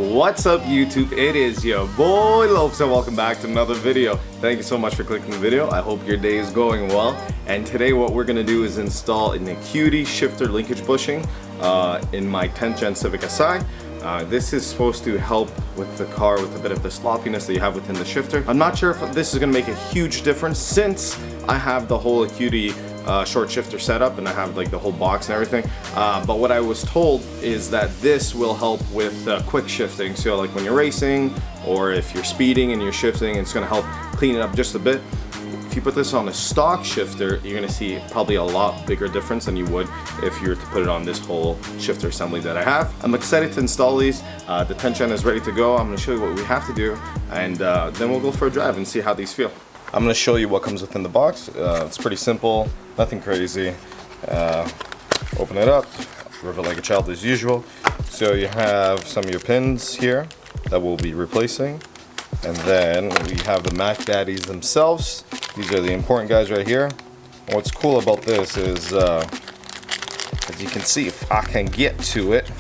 What's up YouTube? It is your boy Lowpes and welcome back to another video. Thank you so much for clicking the video. I hope your day is going well. And today what we're going to do is install an Acuity Shifter linkage bushing in my 10th Gen Civic Si. This is supposed to help with the car with a bit of the sloppiness that you have within the shifter. I'm not sure if this is going to make a huge difference since I have the whole Acuity short shifter setup and I have like the whole box and everything, but what I was told is that this will help with quick shifting. So like when you're racing or if you're speeding and you're shifting, it's going to help clean it up just a bit. If you put this on a stock shifter, you're going to see probably a lot bigger difference than you would if you were to put it on this whole shifter assembly that I have. I'm excited to install these. The 10th Gen is ready to go. I'm going to show you what we have to do, and then we'll go for a drive and see how these feel. I'm going to show you what comes within the box. It's pretty simple, nothing crazy. Open it up, rip it like a child as usual. So you have some of your pins here that we'll be replacing. And then we have the Mac Daddies themselves. These are the important guys right here. And what's cool about this is, as you can see, if I can get to it,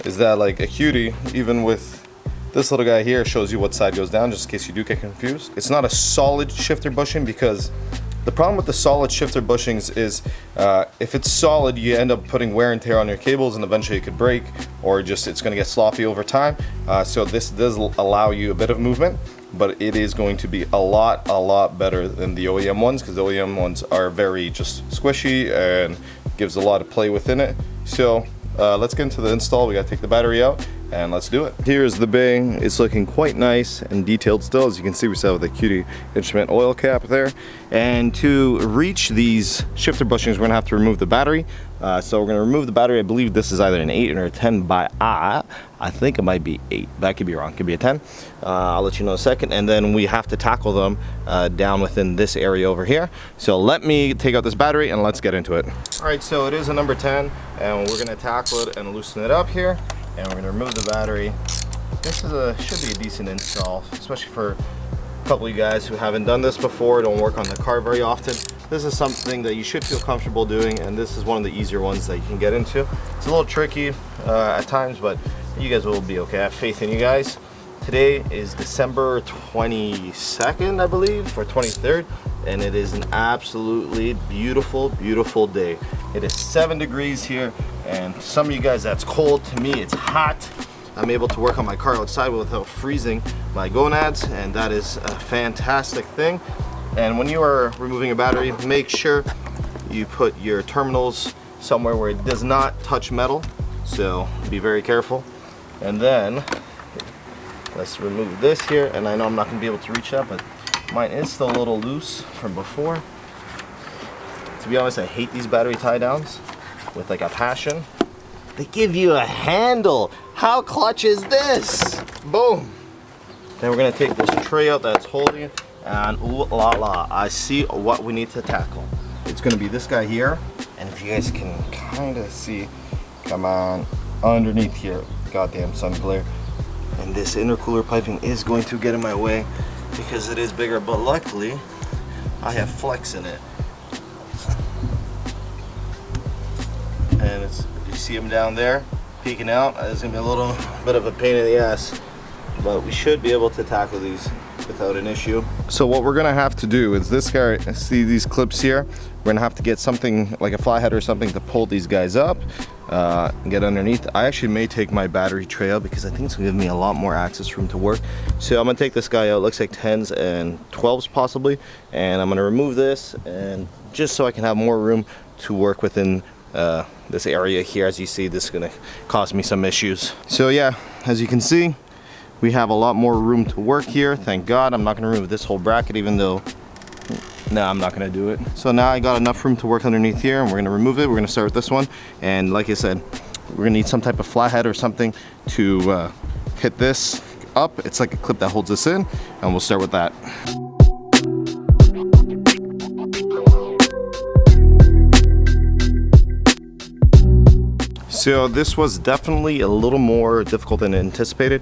is that like Acuity, even with this little guy here, shows you what side goes down, just in case you do get confused. It's not a solid shifter bushing because the problem with the solid shifter bushings is if it's solid, you end up putting wear and tear on your cables and eventually it could break, or just it's going to get sloppy over time. So this does allow you a bit of movement, but it is going to be a lot better than the OEM ones, because the OEM ones are very just squishy and gives a lot of play within it. So let's get into the install. We got to take the battery out and let's do it. Here's the bay. It's looking quite nice and detailed still. As you can see, we still have the Acuity Instrument oil cap there. And to reach these shifter bushings, we're gonna have to remove the battery. So we're gonna remove the battery. I believe this is either an 8 or a 10 by I think it might be 8. That could be wrong, could be a 10. I'll let you know in a second. And then we have to tackle them down within this area over here. So let me take out this battery and let's get into it. All right, so it is a number 10 and we're gonna tackle it and loosen it up here. And we're gonna remove the battery. This is should be a decent install, especially for a couple of you guys who haven't done this before, don't work on the car very often. This is something that you should feel comfortable doing, and this is one of the easier ones that you can get into. It's a little tricky at times, but you guys will be okay. I have faith in you guys. Today is December 22nd, I believe, or 23rd, and it is an absolutely beautiful day. It is 7 degrees here, and some of you guys, that's cold. To me, it's hot. I'm able to work on my car outside without freezing my gonads, and that is a fantastic thing. And when you are removing a battery, make sure you put your terminals somewhere where it does not touch metal, so be very careful. And then let's remove this here, and I know I'm not going to be able to reach that, but mine is still a little loose from before. To be honest, I hate these battery tie downs with like a passion. They give you a handle. How clutch is this? Boom. Then we're going to take this tray out that's holding it, and ooh la la, I see what we need to tackle. It's going to be this guy here, and if you guys can kind of see, come on, underneath here, goddamn sun glare. And this intercooler piping is going to get in my way because it is bigger, but luckily I have flex in it. And it's, you see them down there peeking out. It's gonna be a little bit of a pain in the ass, but we should be able to tackle these without an issue. So what we're gonna have to do is this guy, see these clips here? We're gonna have to get something like a fly head or something to pull these guys up and get underneath. I actually may take my battery tray out because I think it's gonna give me a lot more access room to work. So I'm gonna take this guy out, looks like 10s and 12s possibly, and I'm gonna remove this, and just so I can have more room to work within this area here. As you see, this is gonna cause me some issues. So yeah, as you can see, we have a lot more room to work here. Thank God. I'm not gonna remove this whole bracket, even though, no, I'm not gonna do it. So now I got enough room to work underneath here, and we're gonna remove it. We're gonna start with this one, and like I said, we're gonna need some type of flathead or something to hit this up. It's like a clip that holds this in, and we'll start with that. So this was definitely a little more difficult than anticipated.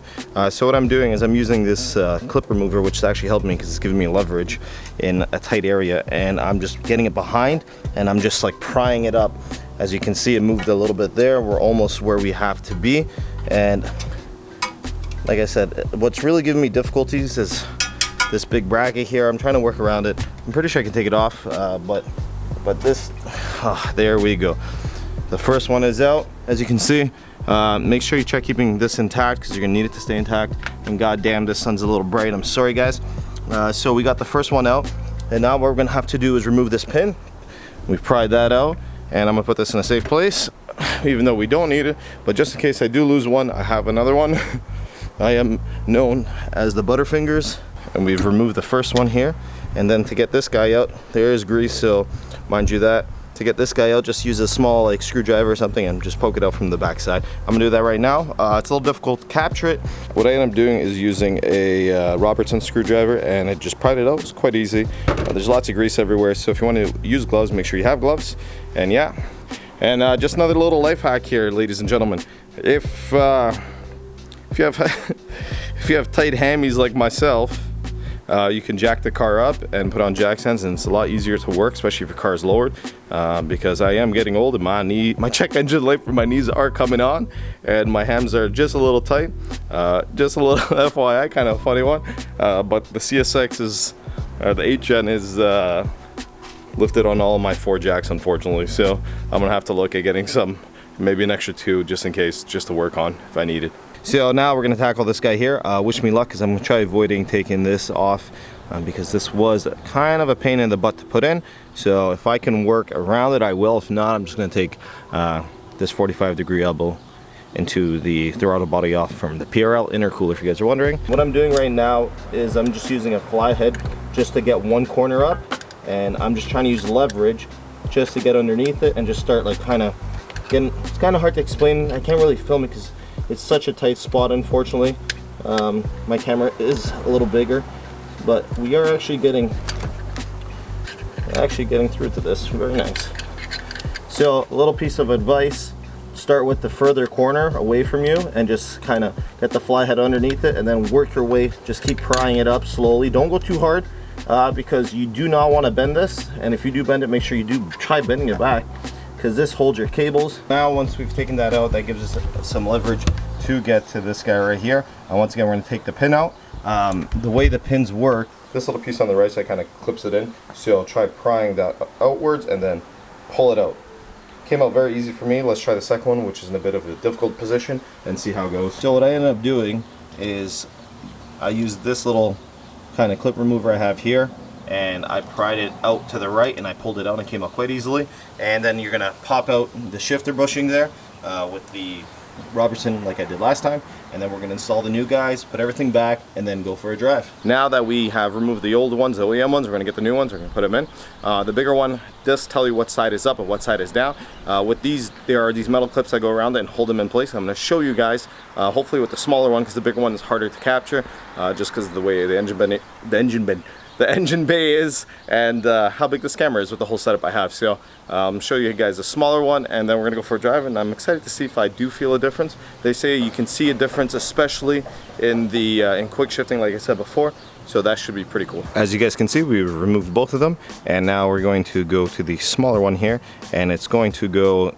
So what I'm doing is I'm using this clip remover, which actually helped me because it's giving me leverage in a tight area, and I'm just getting it behind and I'm just like prying it up. As you can see, it moved a little bit there. We're almost where we have to be, and like I said, what's really giving me difficulties is this big bracket here. I'm trying to work around it. I'm pretty sure I can take it off, but this, there we go. The first one is out, as you can see. Make sure you try keeping this intact because you're gonna need it to stay intact. And goddamn, this sun's a little bright. I'm sorry, guys. So we got the first one out, and now what we're gonna have to do is remove this pin. We've pried that out, and I'm gonna put this in a safe place, even though we don't need it. But just in case I do lose one, I have another one. I am known as the Butterfingers, and we've removed the first one here. And then to get this guy out, there is grease, so mind you that. To get this guy out, just use a small like screwdriver or something and just poke it out from the back side. I'm gonna do that right now. It's a little difficult to capture it. What I end up doing is using a Robertson screwdriver, and it just pried it out. It's quite easy. There's lots of grease everywhere, so if you want to use gloves, make sure you have gloves. And yeah, and just another little life hack here, ladies and gentlemen. If you have if you have tight hammies like myself, you can jack the car up and put on jack stands, and it's a lot easier to work, especially if your car is lowered, because I am getting old and my check engine light for my knees are coming on, and my hams are just a little tight. Just a little FYI, kind of a funny one, but the CSX is, the 8 Gen is lifted on all of my 4 jacks, unfortunately, so I'm gonna have to look at getting some, maybe an extra 2 just in case, just to work on if I need it. So now we're going to tackle this guy here. Wish me luck, because I'm going to try avoiding taking this off, because this was kind of a pain in the butt to put in. So if I can work around it, I will. If not, I'm just going to take this 45-degree elbow into the throttle body off from the PRL intercooler, if you guys are wondering. What I'm doing right now is I'm just using a fly head just to get one corner up, and I'm just trying to use leverage just to get underneath it and just start like kind of getting, it's kind of hard to explain. I can't really film it because it's such a tight spot, unfortunately. My camera is a little bigger, but we are actually getting through to this. Very nice. So a little piece of advice: start with the further corner away from you and just kind of get the fly head underneath it, and then work your way. Just keep prying it up slowly. Don't go too hard, because you do not want to bend this. And if you do bend it, make sure you do try bending it back, because this holds your cables. Now once we've taken that out, that gives us some leverage to get to this guy right here. Once again, we're going to take the pin out. The way the pins work, this little piece on the right side kind of clips it in, so I'll try prying that outwards and then pull it out. Came out very easy for me. Let's try the second one, which is in a bit of a difficult position, and see how it goes. So what I ended up doing is I used this little kind of clip remover I have here, and I pried it out to the right, and I pulled it out, and it came out quite easily. And then you're gonna pop out the shifter bushing there with the Robertson like I did last time, and then we're gonna install the new guys, put everything back, and then go for a drive. Now that we have removed the old ones, the OEM ones, we're gonna get the new ones, we're gonna put them in. The bigger one does tell you what side is up and what side is down. With these, there are these metal clips that go around it and hold them in place. I'm gonna show you guys, hopefully with the smaller one, because the bigger one is harder to capture, just because of the way the engine bay is, and how big this camera is with the whole setup I have. So show you guys a smaller one, and then we're gonna go for a drive, and I'm excited to see if I do feel a difference. They say you can see a difference, especially in the in quick shifting, like I said before, so that should be pretty cool. As you guys can see, we've removed both of them, and now we're going to go to the smaller one here, and it's going to go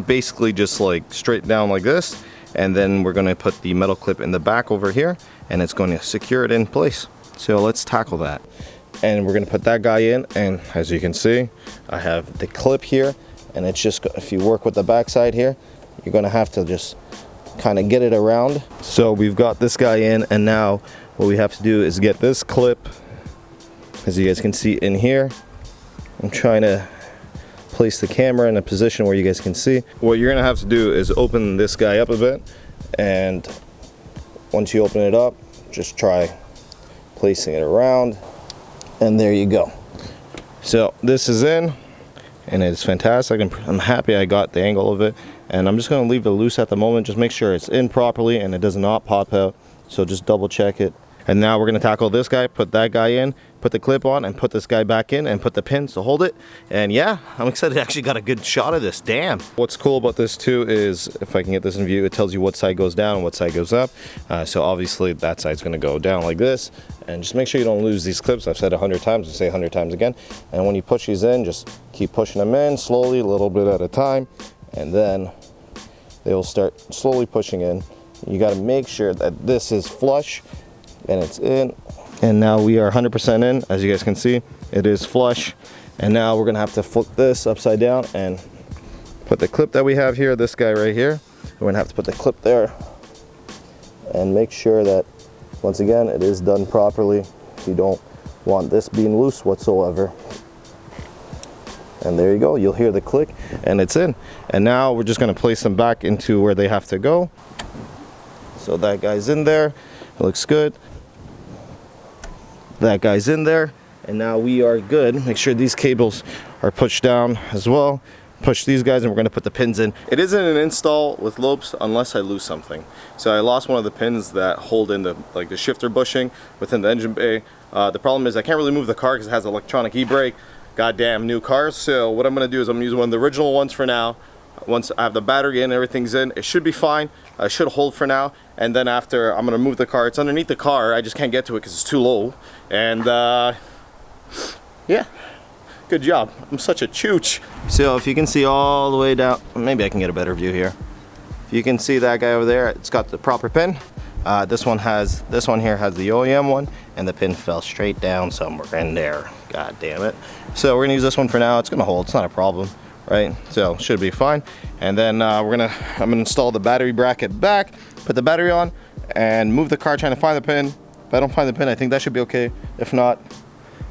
basically just like straight down like this, and then we're going to put the metal clip in the back over here, and it's going to secure it in place. So let's tackle that. And we're gonna put that guy in, and as you can see, I have the clip here, and it's just, if you work with the back side here, you're gonna have to just kind of get it around. So we've got this guy in, and now what we have to do is get this clip, as you guys can see in here. I'm trying to place the camera in a position where you guys can see. What you're gonna have to do is open this guy up a bit, and once you open it up, just try placing it around, and there you go. So this is in, and it's fantastic. I'm happy I got the angle of it, and I'm just going to leave it loose at the moment. Just make sure it's in properly and it does not pop out, so just double check it. And now we're going to tackle this guy, put that guy in, put the clip on, and put this guy back in, and put the pins to hold it. And yeah, I'm excited. I actually got a good shot of this. Damn. What's cool about this too is, if I can get this in view, it tells you what side goes down and what side goes up. So obviously that side's going to go down like this. And just make sure you don't lose these clips. I've said 100 times, I'll say 100 times again. And when you push these in, just keep pushing them in slowly, a little bit at a time, and then they will start slowly pushing in. You got to make sure that this is flush and it's in. And now we are 100% in. As you guys can see, it is flush. And now we're gonna have to flip this upside down and put the clip that we have here, this guy right here. We're gonna have to put the clip there and make sure that, once again, it is done properly. You don't want this being loose whatsoever. And there you go, you'll hear the click and it's in. And now we're just gonna place them back into where they have to go. So that guy's in there, it looks good. That guy's in there. And now we are good. Make sure these cables are pushed down as well. Push these guys and we're gonna put the pins in. It isn't an install with Lowpes unless I lose something. So I lost one of the pins that hold in the shifter bushing within the engine bay. The problem is I can't really move the car because it has electronic e-brake. Goddamn new cars. So what I'm gonna do is I'm gonna use one of the original ones for now. Once I have the battery in, everything's in, it should be fine. I should hold for now. And then after, I'm gonna move the car. It's underneath the car. I just can't get to it because it's too low. And yeah, good job. I'm such a chooch. So if you can see all the way down, maybe I can get a better view here. If you can see that guy over there, it's got the proper pin. This one here has the OEM one, and the pin fell straight down somewhere in there. God damn it. So we're gonna use this one for now. It's gonna hold, it's not a problem, right? So should be fine. And then I'm gonna install the battery bracket back, put the battery on, and move the car trying to find the pin. If I don't find the pin, I think that should be okay. If not,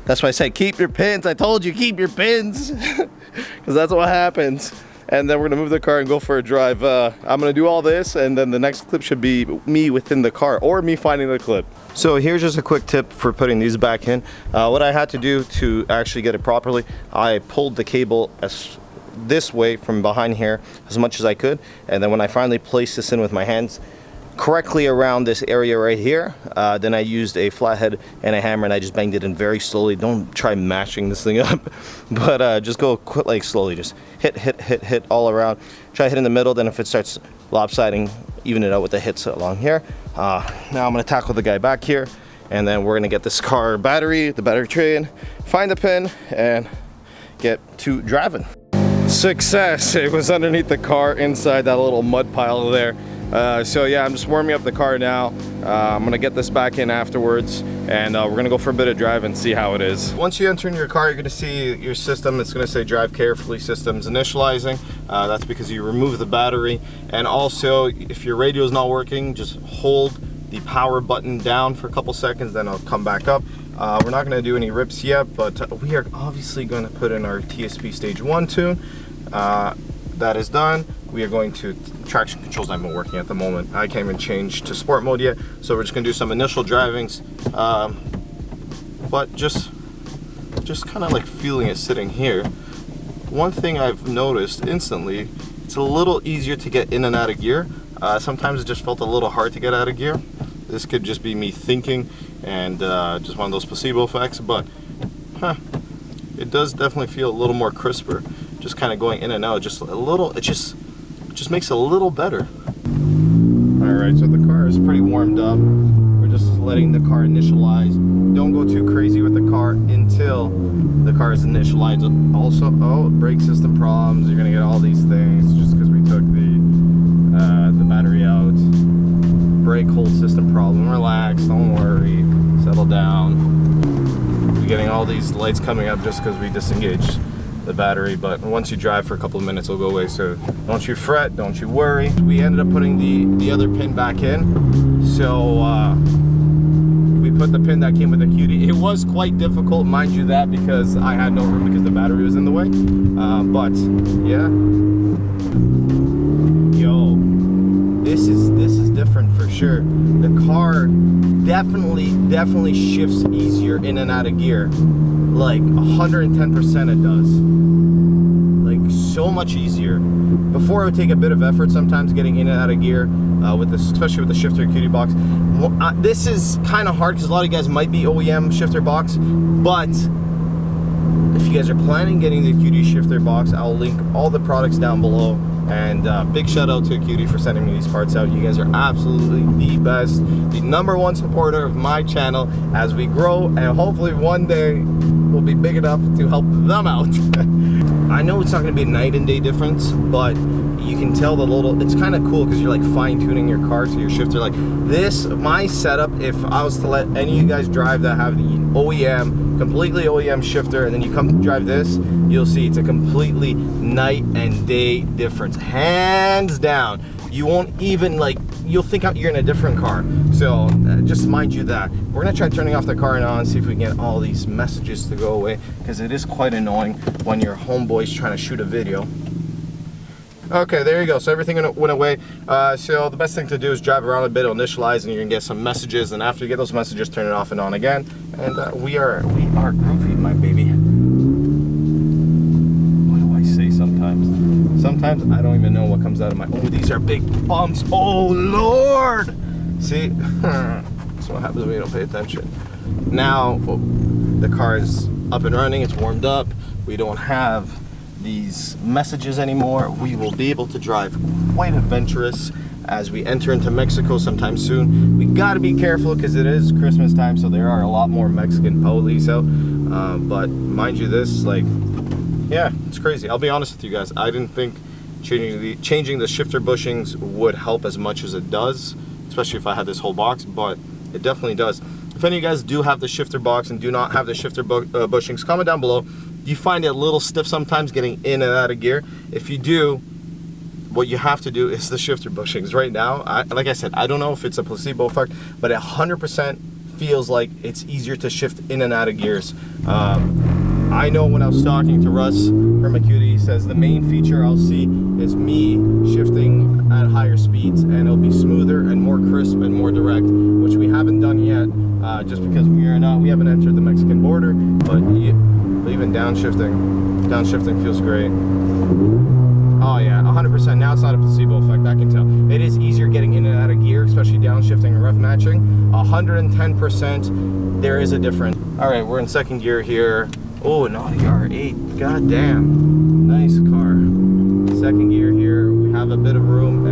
that's why I say keep your pins. I told you, keep your pins. Because that's what happens. And then we're gonna move the car and go for a drive. I'm gonna do all this, and then the next clip should be me within the car or me finding the clip. So here's just a quick tip for putting these back in. What I had to do to actually get it properly, I pulled the cable this way from behind here as much as I could. And then when I finally placed this in with my hands correctly around this area right here, then I used a flathead and a hammer and I just banged it in very slowly. Don't try mashing this thing up, but just go like slowly, just hit all around. Try hit in the middle, then if it starts lopsiding, even it out with the hits along here. Now I'm gonna tackle the guy back here, and then we're gonna get this car battery, the battery tray in, find the pin, and get to driving. Success! It was underneath the car inside that little mud pile there. So yeah, I'm just warming up the car now. I'm gonna get this back in afterwards, and we're gonna go for a bit of drive and see how it is. Once you enter in your car, you're gonna see your system. It's gonna say drive carefully, systems initializing. That's because you remove the battery. And also, if your radio is not working, just hold the power button down for a couple seconds, then it'll come back up. We're not gonna do any rips yet, but we are obviously gonna put in our TSP stage 1 tune. That is done. We are going to, traction controls not even working at the moment. I can't even change to sport mode yet. So we're just gonna do some initial drivings. But just kind of like feeling it sitting here. One thing I've noticed instantly, it's a little easier to get in and out of gear. Sometimes it just felt a little hard to get out of gear. This could just be me thinking and just one of those placebo effects, but it does definitely feel a little more crisper. Just kind of going in and out, just a little, it just makes it a little better. All right, so the car is pretty warmed up. We're just letting the car initialize. Don't go too crazy with the car until the car is initialized. Also, oh, brake system problems. You're gonna get all these things just because we took the battery out. Brake hold system problem. Relax, don't worry, settle down. You're getting all these lights coming up just because we disengaged the battery, but once you drive for a couple of minutes it'll go away, so don't you fret, don't you worry. We ended up putting the other pin back in, so we put the pin that came with Acuity. It was quite difficult, mind you that, because I had no room because the battery was in the way, but yeah, yo, this is different for sure. The car definitely shifts easier in and out of gear, like 110% it does. Like so much easier. Before it would take a bit of effort sometimes getting in and out of gear with this, especially with the shifter Acuity box. This is kind of hard because a lot of you guys might be OEM shifter box, but if you guys are planning getting the Acuity shifter box, I'll link all the products down below. And big shout out to Acuity for sending me these parts out. You guys are absolutely the best, the #1 supporter of my channel as we grow, and hopefully one day we'll be big enough to help them out. I know it's not going to be a night and day difference, but you can tell the little, it's kind of cool because you're like fine tuning your car to your shifter. Like this, my setup, if I was to let any of you guys drive that have the OEM, completely OEM shifter, and then you come drive this, you'll see it's a completely night and day difference, hands down. You won't even like, you'll think you're in a different car. So just mind you that. We're gonna try turning off the car now and see if we can get all these messages to go away, because it is quite annoying when your homeboy's trying to shoot a video. Okay, there you go. So everything went away. So the best thing to do is drive around a bit, initialize, and you're gonna get some messages. And after you get those messages, turn it off and on again. And we are groovy, my baby. What do I say sometimes? Sometimes I don't even know what comes out of my. Oh, these are big bumps. Oh Lord! See, that's what happens when you don't pay attention. Now the car is up and running. It's warmed up. We don't have these messages anymore. We will be able to drive quite adventurous as we enter into Mexico sometime soon. We got to be careful because it is Christmas time, so there are a lot more Mexican police out. But mind you, this, like, yeah, it's crazy. I'll be honest with you guys. I didn't think changing the shifter bushings would help as much as it does, especially if I had this whole box, but it definitely does. If any of you guys do have the shifter box and do not have the shifter bushings, comment down below. Do you find it a little stiff sometimes getting in and out of gear? If you do, what you have to do is the shifter bushings. Right now, like I said, I don't know if it's a placebo effect, but it 100% feels like it's easier to shift in and out of gears. I know when I was talking to Russ from Acuity, he says the main feature I'll see is me shifting at higher speeds, and it'll be smoother and more crisp and more direct, which we haven't done yet, just because we haven't entered the Mexican border. But even downshifting feels great. Oh yeah, 100%. Now it's not a placebo effect, I can tell. It is easier getting in and out of gear, especially downshifting and rev matching. 110%, there is a difference. All right, we're in second gear here. Oh, an Audi R8, god damn. Nice car. Second gear here, we have a bit of room.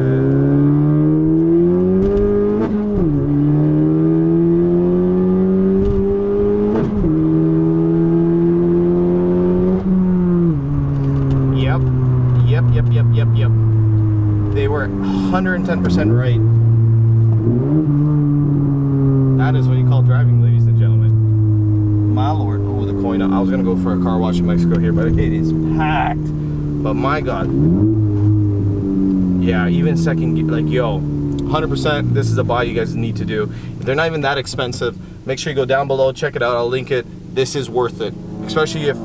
Yep. They were 110% right. That is what you call driving, ladies and gentlemen. My lord. Oh, the coin. I was gonna go for a car wash in Mexico here, but it is packed. But my god. Yeah, even second gear, like, yo, 100%, this is a buy you guys need to do. They're not even that expensive. Make sure you go down below, check it out, I'll link it. This is worth it. Especially if,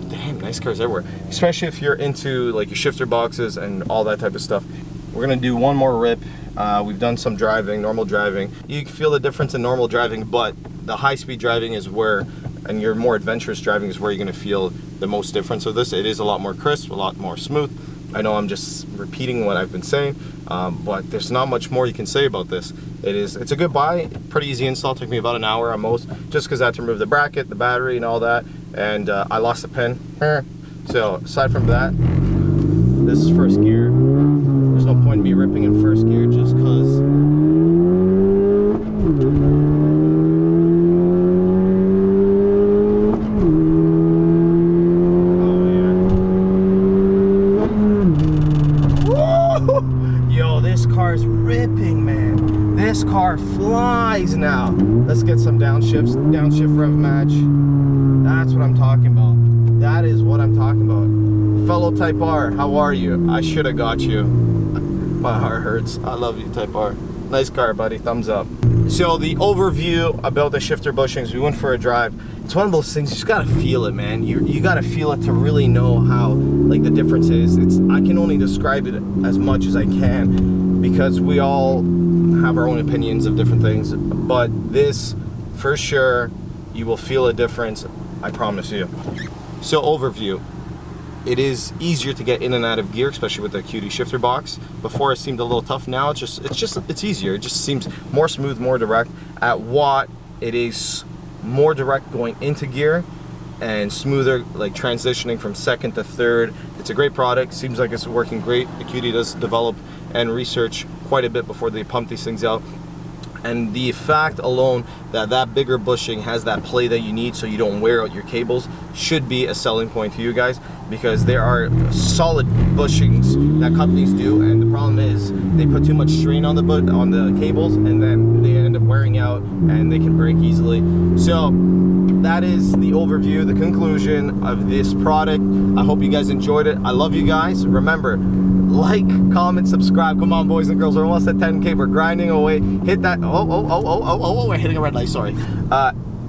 damn, nice cars everywhere. Especially if you're into like your shifter boxes and all that type of stuff. We're gonna do one more rip. We've done some driving, normal driving. You can feel the difference in normal driving, but the high-speed driving is where, and your more adventurous driving is where you're gonna feel the most difference of this. It is a lot more crisp, a lot more smooth. I know I'm just repeating what I've been saying, but there's not much more you can say about this. It's a good buy, pretty easy install. Took me about an hour at most, just because I had to remove the bracket, the battery, and all that. And I lost a pin. So aside from that, this is first gear. There's no point in me ripping in first gear just because. Yo, this car's ripping, man. This car flies now. Let's get some downshift rev match. That's what I'm talking about. That is what I'm talking about. Fellow Type R, how are you? I should have got you. My heart hurts. I love you, Type R. Nice car, buddy. Thumbs up. So the overview about the shifter bushings, we went for a drive. It's one of those things, you just gotta feel it, man. You gotta feel it to really know how, like, the difference is. I can only describe it as much as I can because we all have our own opinions of different things. But this, for sure, you will feel a difference, I promise you. So overview. It is easier to get in and out of gear, especially with the Acuity shifter box. Before it seemed a little tough. Now it's easier. It just seems more smooth, more direct. At Watt, it is more direct going into gear and smoother, like transitioning from second to third. It's a great product. Seems like it's working great. Acuity does develop and research quite a bit before they pump these things out. And the fact alone that bigger bushing has that play that you need so you don't wear out your cables should be a selling point to you guys, because there are solid bushings that companies do, and the problem is they put too much strain on the cables, and then they end up wearing out and they can break easily. So that is the overview, the conclusion of this product. I hope you guys enjoyed it. I love you guys. Remember, like, comment, subscribe. Come on, boys and girls, we're almost at 10K. We're grinding away. Hit that, we're hitting a red light, sorry.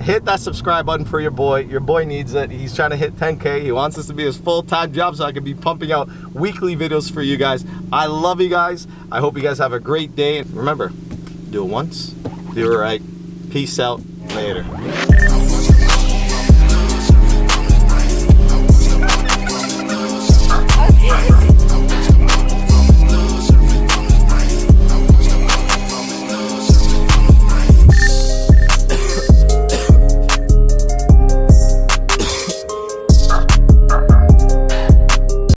Hit that subscribe button for your boy. Your boy needs it. He's trying to hit 10K. He wants this to be his full-time job so I can be pumping out weekly videos for you guys. I love you guys. I hope you guys have a great day. And remember, do it once, do it right. Peace out. Later.